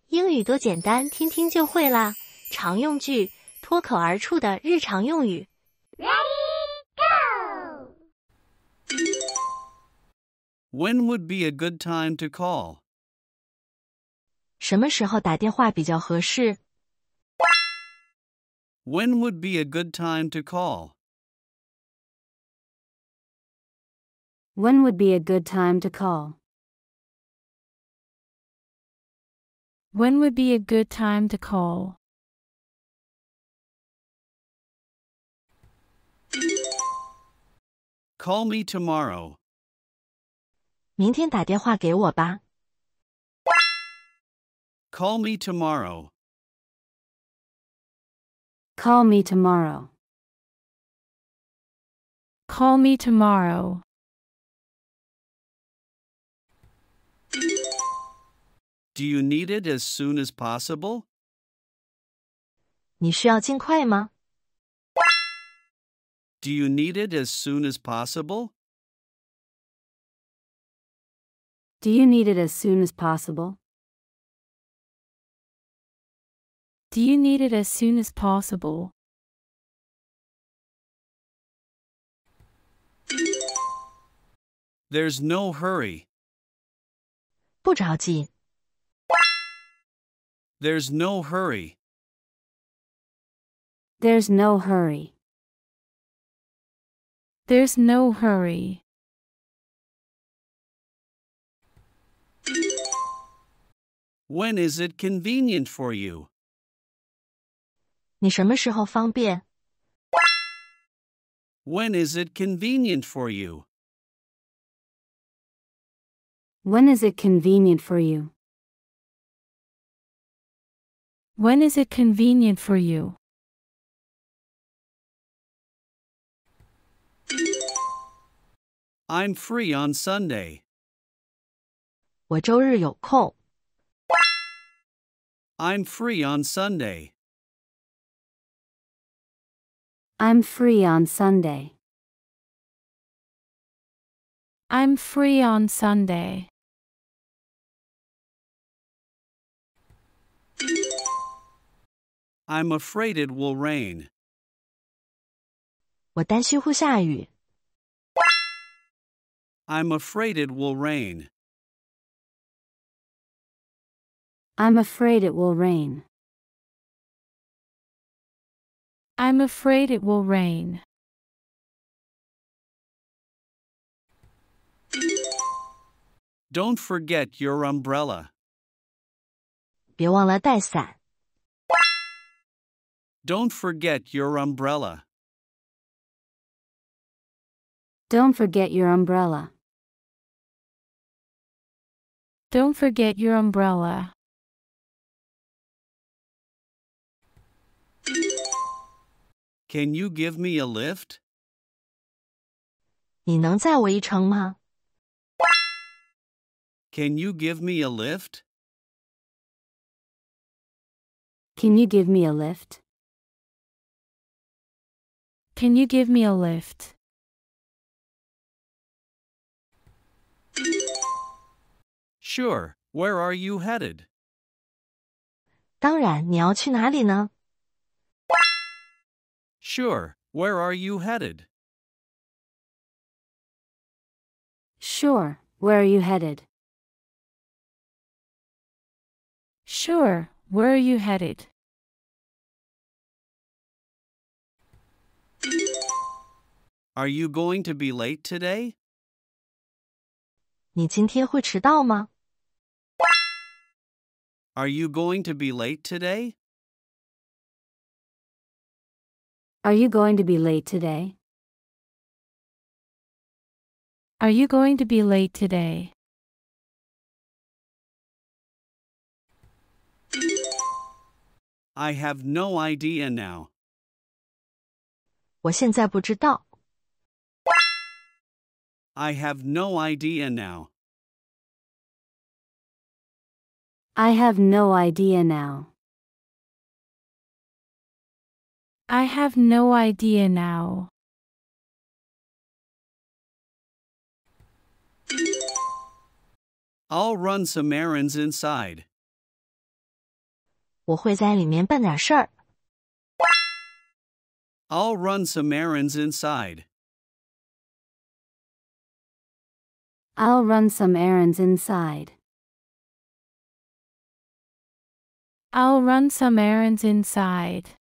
英语多简单，听听就会啦！常用句，脱口而出的日常用语。Ready, go! When would be a good time to call? 什么时候打电话比较合适？ When would be a good time to call? When would be a good time to call? When would be a good time to call? Call me tomorrow. 明天打电话给我吧。Call me tomorrow. Call me tomorrow. Call me tomorrow. Do you need it as soon as possible? 你需要尽快吗？ Do you need it as soon as possible? Do you need it as soon as possible? Do you need it as soon as possible? There's no hurry. 不着急。 There's no hurry. There's no hurry. There's no hurry. When is it convenient for you? 你什么时候方便？ When is it convenient for you? When is it convenient for you? When is it convenient for you? I'm free on Sunday. 我周日有空。 I'm free on Sunday. I'm free on Sunday. I'm free on Sunday. I'm afraid it will rain. 我担心会下雨。 I'm afraid it will rain. I'm afraid it will rain. I'm afraid it will rain. Don't forget your umbrella. 别忘了带伞。 Don't forget your umbrella. Don't forget your umbrella. Don't forget your umbrella. Can you give me a lift? 你能载我一程吗？ Can you give me a lift? Can you give me a lift? Can you give me a lift? Sure. Where are you headed? 当然，你要去哪里呢？ Sure. Where are you headed? Sure. Where are you headed? Sure. Where are you headed? Are you going to be late today? 你今天会迟到吗？ Are you going to be late today? Are you going to be late today? Are you going to be late today? I have no idea now. 我现在不知道。 I have no idea now. I have no idea now. I have no idea now. I'll run some errands inside. 我会在里面办点事儿。I'll run some errands inside. I'll run some errands inside. I'll run some errands inside.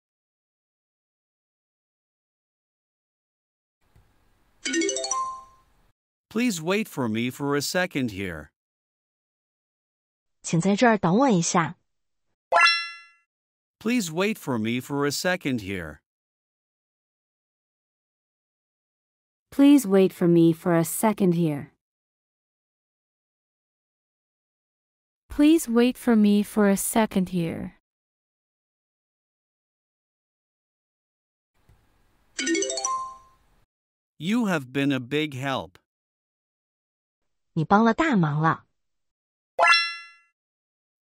Please wait for me for a second here. 请在这儿等我一下。Please wait for me for a second here. Please wait for me for a second here. Please wait for me for a second here. You have been a big help. 你帮了大忙了。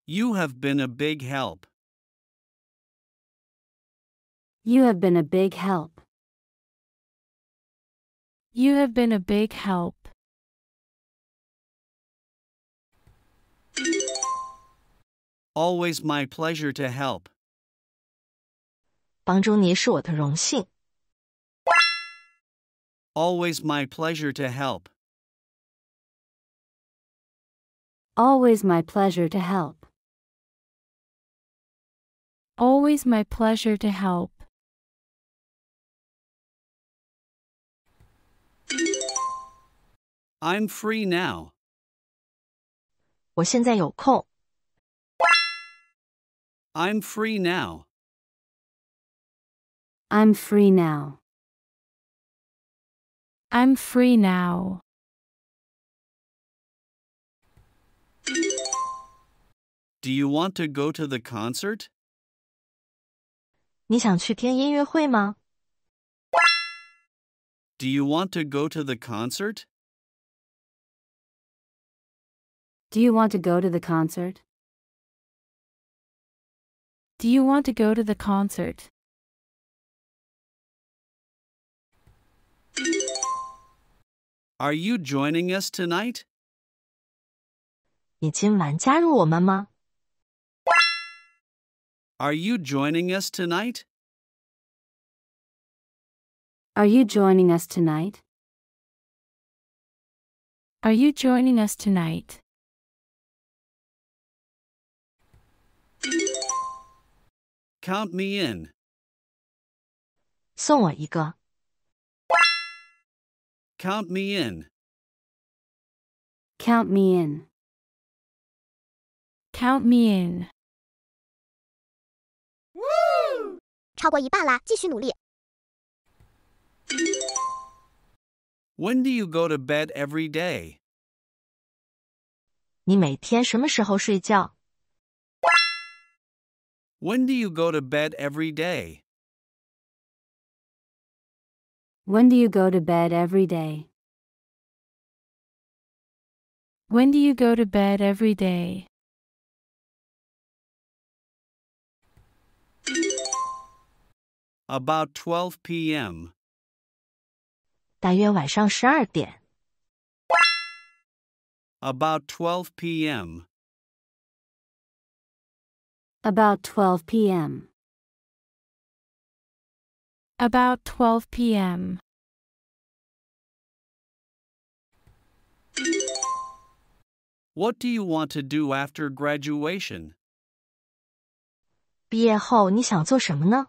You have been a big help. You have been a big help. You have been a big help. Always my pleasure to help. 帮助你是我的荣幸。Always my pleasure to help. Always my pleasure to help. Always my pleasure to help. I'm free now. 我现在有空。I'm free now. I'm free now. I'm free now. Do you want to go to the concert? 你想去听音乐会吗？ Do you want to go to the concert? Do you want to go to the concert? Do you want to go to the concert? Are you joining us tonight? 你今晚加入我们吗？ Are you joining us tonight? Are you joining us tonight? Are you joining us tonight? Count me in. 送我一个。 Count me in. Count me in. Count me in. 超过一半啦，继续努力。When do you go to bed every day? 你每天什么时候睡觉？ When do you go to bed every day? When do you go to bed every day? When do you go to bed every day? About 12 p.m. 大约晚上12点。 About 12 p.m. About 12 p.m. About 12 p.m. What do you want to do after graduation? 毕业后你想做什么呢？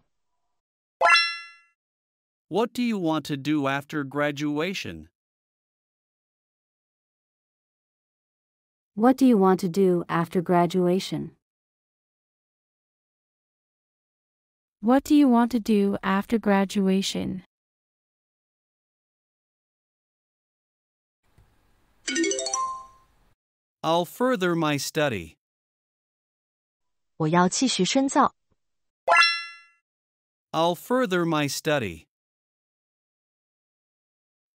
What do you want to do after graduation? What do you want to do after graduation? What do you want to do after graduation? I'll further my study. 我要继续深造。 I'll further my study.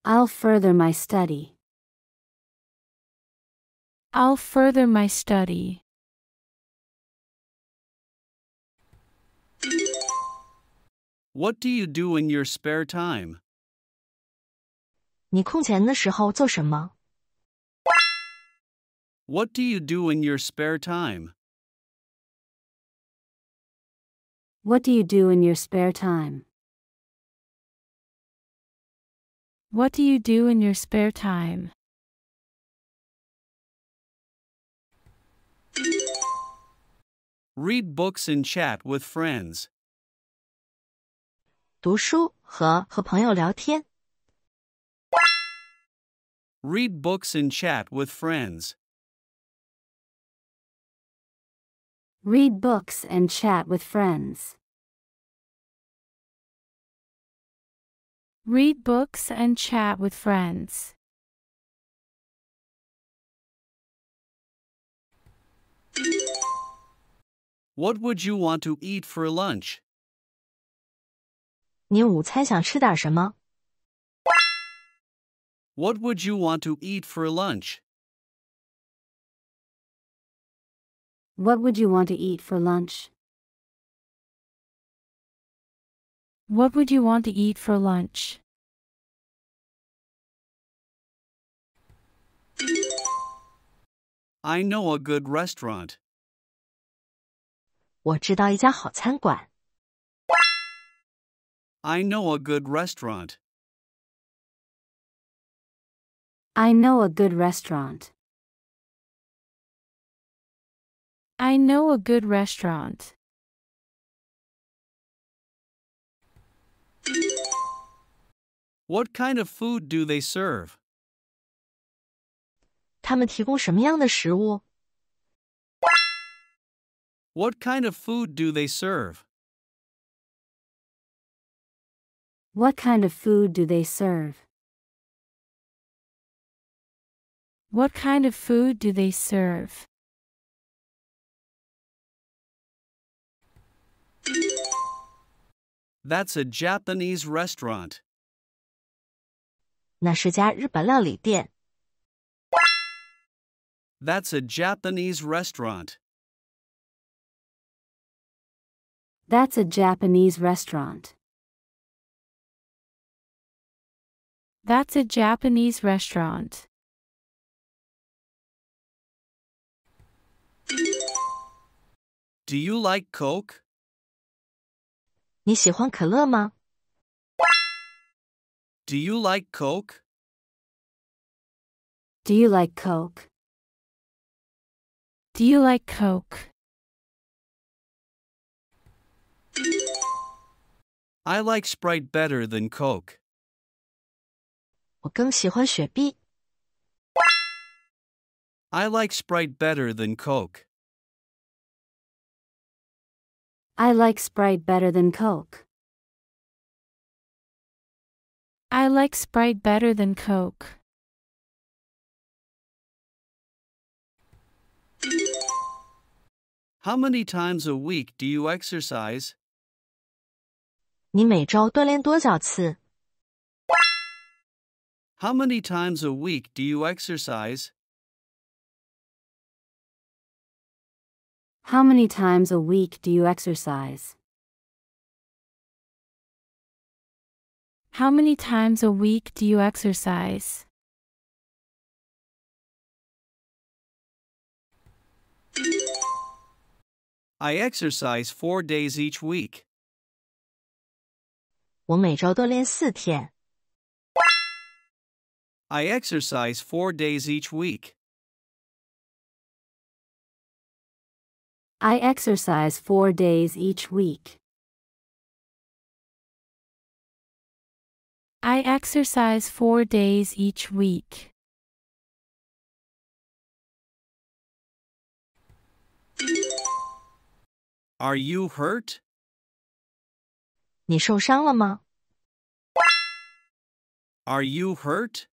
I'll further my study. I'll further my study. What do you do in your spare time? 你空闲的时候做什么？ What do you do in your spare time? What do you do in your spare time? What do you do in your spare time? Read books and chat with friends. 读书和朋友聊天。Read books and chat with friends. Read books and chat with friends. Read books and chat with friends. What would you want to eat for lunch? 你午餐想吃点什么？ What would you want to eat for lunch? What would you want to eat for lunch? What would you want to eat for lunch? I know a good restaurant. 我知道一家好餐馆。I know a good restaurant. I know a good restaurant. I know a good restaurant. What kind of food do they serve? 他们提供什么样的食物？ What kind of food do they serve? What kind of food do they serve? What kind of food do they serve? That's a Japanese restaurant. 那是家日本料理店。 That's a Japanese restaurant. That's a Japanese restaurant. That's a Japanese restaurant. Do you like Coke? 你喜欢可乐吗？ Do you like Coke? Do you like Coke? Do you like Coke? I like Sprite better than Coke. 我更喜欢雪碧。 I like Sprite better than Coke. I like Sprite better than Coke. I like Sprite better than Coke. How many times a week do you exercise? 你每周锻炼多少次？ How many times a week do you exercise? How many times a week do you exercise? How many times a week do you exercise? I exercise 4 days each week. 我每周锻炼4天。 I exercise 4 days each week. I exercise 4 days each week. I exercise 4 days each week. Are you hurt? 你受伤了吗？ Are you hurt?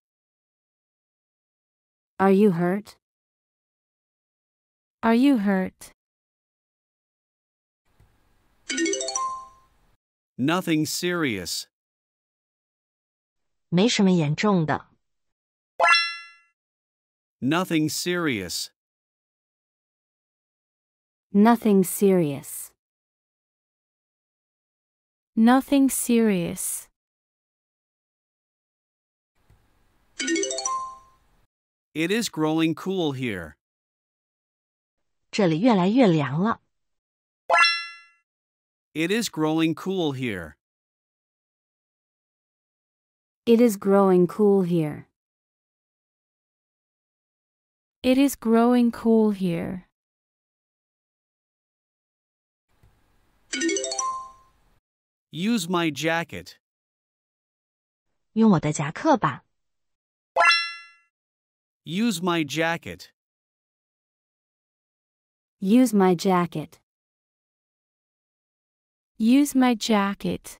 Are you hurt? Are you hurt? Nothing serious. 没什么严重的。 Nothing serious. Nothing serious. Nothing serious. It is growing cool here. 这里越来越凉了。It is growing cool here. It is growing cool here. It is growing cool here. Use my jacket. 用我的夹克吧。Use my jacket. Use my jacket. Use my jacket.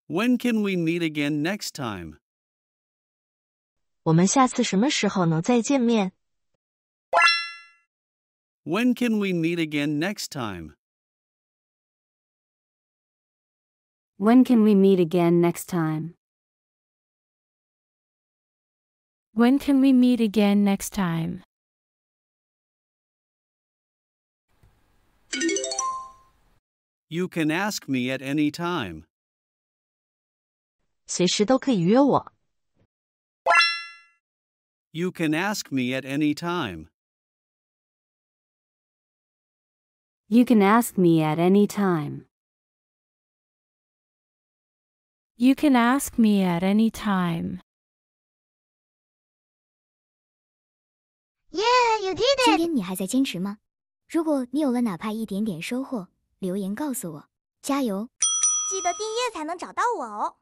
When can we meet again next time? 我们下次什么时候能再见面？ When can we meet again next time? When can we meet again next time? When can we meet again next time? You can ask me at any time. 随时都可以约我。You can ask me at any time. You can ask me at any time. You can ask me at any time. Yeah, you did 今 it! 天你还在坚持吗？如果你有了哪怕一点点收获，留言告诉我，加油！记得订阅才能找到我哦。